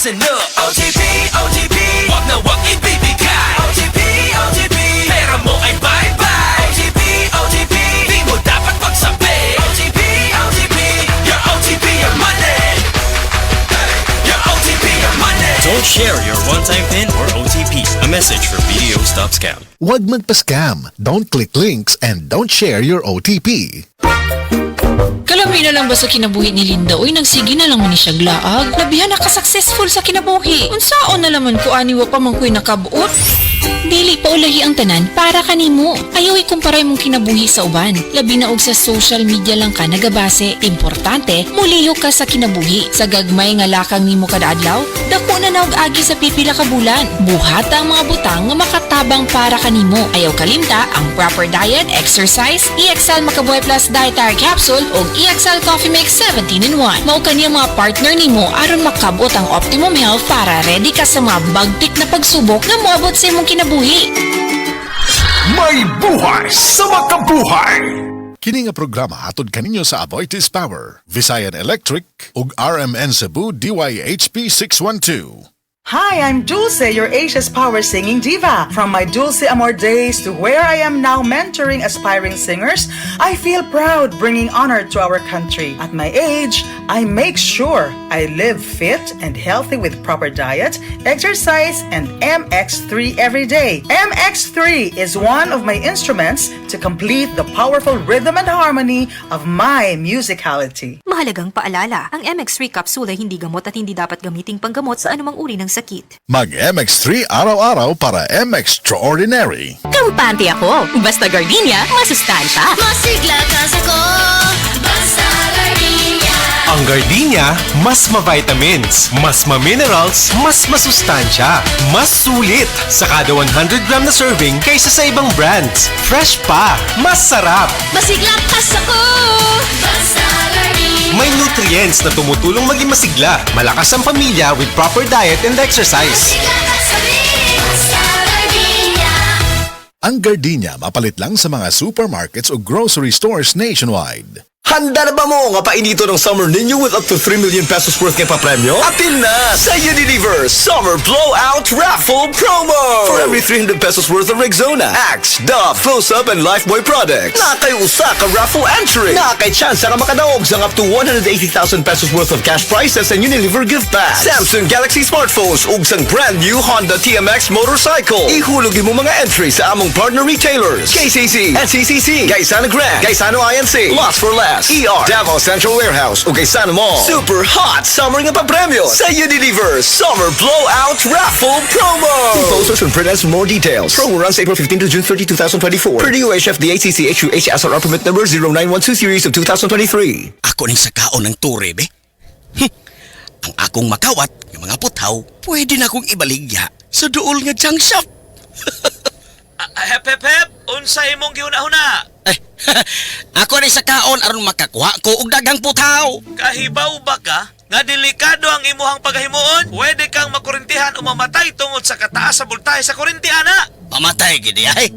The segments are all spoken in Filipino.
listen up. OTP, OTP, wag na wag ibibigay. OTP, OTP, pera mo ay bye-bye. OTP, OTP, di mo dapat pagsabi. OTP, OTP, your OTP, your money. Your OTP, your money. Don't share your one-time PIN or OTP. A message from BDO Stop Scam. Huwag magpa-scam. Don't click links and don't share your OTP. Kalami na lang ba sa kinabuhi ni Linda? Uy, nagsige na lang man ni siya glaag. Labihan na ka-successful sa kinabuhi. Unsaon na laman ko aniwa pa man ko'y nakabuot? Dili pa ulahi ang tanan para kanimo. Ayaw ikumparay mong kinabuhi sa uban. Labi na og sa social media lang ka nagabase. Importante, muliho ka sa kinabuhi. Sa gagmay nga lakang nimo kada adlaw, dako na naog agi sa pipila ka bulan. Buhat ang mga butang nga makatabang para kanimo. Ayaw kalimta ang proper diet, exercise, EXL Makabuhay Plus Dietary Capsule o EXL Coffee Mix 17-in-1. Mao kaniya mga partner nimo aron makabot ang optimum health para ready ka sa mga bagtik na pagsubok na moabot sa imong kinabuhi. May buhay sa makabuhay! Kini nga programa hatod kaninyo sa Avoitis Power, Visayan Electric ug RMN Cebu DYHP 612. Hi, I'm Dulce, your Asia's Power Singing Diva. From my Dulce Amor days to where I am now mentoring aspiring singers, I feel proud bringing honor to our country. At my age, I make sure I live fit and healthy with proper diet, exercise, and MX3 every day. MX3 is one of my instruments to complete the powerful rhythm and harmony of my musicality. Mahalagang paalala, ang MX3 capsule ay hindi gamot at hindi dapat gamiting panggamot sa anumang uri ng sakit. Mag-MX3 araw-araw para M-Extraordinary. Kampante ako! Basta Gardenia, masustansya! Masigla kasi ko, basta Gardenia. Ang Gardenia, mas ma-vitamins, mas ma-minerals, mas masustansya, mas sulit sa kada 100 gram na serving kaysa sa ibang brands. Fresh pa, mas sarap. Masigla kasi ko, basta Gardenia. May nutrients na tumutulong maging masigla, malakas ang pamilya with proper diet and exercise. Masigla kasi basta Gardenia. Ang Gardenia mapalit lang sa mga supermarkets o grocery stores nationwide. Handa na ba mo nga painito ng summer ninyo with up to 3 million pesos worth ng papremyo? Atin na sa Unilever Summer Blowout Raffle Promo! For every 300 pesos worth of Rexona, Axe, Dove, Close-Up, and Lifebuoy products, nakay usa ka raffle entry. Nakay chance ka makadaog sa up to 180,000 pesos worth of cash prizes and Unilever gift bags. Samsung Galaxy smartphones ug sang brand new Honda TMX motorcycle. Ihulog mo mga entry sa among partner retailers: KCC, NCCC, Gaisano Grand, Gaisano INC, Lots for Less, ER, Davao Central Warehouse, ug Gaisano Mall. Super hot summer nga papremyo sa Unilever Summer Blowout Raffle Promo! See posters and print ads for more details. Promo runs April 15 to June 30, 2024. Per DOHF, the ACC, HUH, SRR permit number 0912 series of 2023. Ako ning sakaon ng ture, be. Ang akong makawat, yung mga putaw, pwede na akong ibaligya sa duol nga junk shop. Hep, hep, hep, unsa imong giuna-una? Ako ning sakaon aron makakuha ko og dagang putaw. Kahibaw ba ka? Nga delikado ang imuhang paghimuon? Pwede kang makurintihan o mamatay tungod sa kataas sa bultahe sa kurinti, ana. Pamatay gid ay.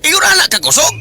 Iyon ana ka kusog.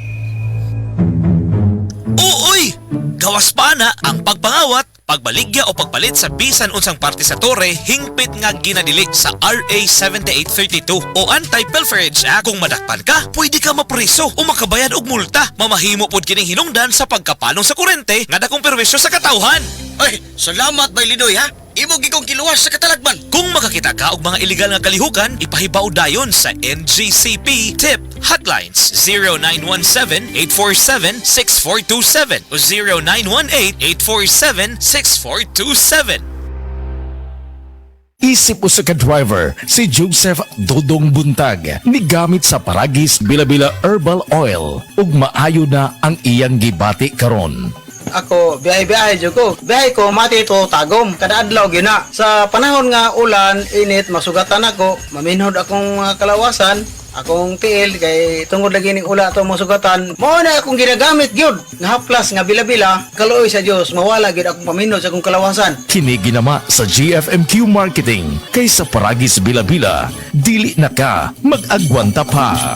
Uy! Gawas pa na ang pagpangawat, pagbaligya o pagpalit sa bisan unsang parte sa tore hingpit nga ginadili sa RA 7832 o Anti-Pilferage Act. Kung madakpan ka, pwede ka mapriso o makabayad og multa. Mamahimo pod kining hinungdan sa pagkapalong sa kurente nga dakong perwisyo sa katawhan. Ay, salamat bay Lidoy ha. Imo gigong kiluwas sa katalagman. Kung makakita ka og mga illegal nga kalihukan, ipahibaw dayon sa NGCP TIP Hotlines 0917-847-6427 o 0918-847-6427. Isip usa ka driver, si Joseph Dodong Buntag, nigamit sa Paragis Bila-Bila Herbal Oil ug maayo na ang iyang gibati karon. Ako, biyahe-biyahe dyan ko. Biyahe ko, mati ito, tagom. Kada adlaw, gina. Sa panahon nga ulan, init, masugatan ako. Maminhod akong kalawasan. Akong tiil, kay tungod lagi ning ula ito masugatan. Mao na akong ginagamit, gyud. Nga haplas, nga bila-bila. Kaluoy sa Diyos, mawala gyud akong paminhod sa akong kalawasan. Kini ginama sa GFMQ Marketing. Kaysa Paragis Bila-Bila, dili na ka mag-agwanta pa.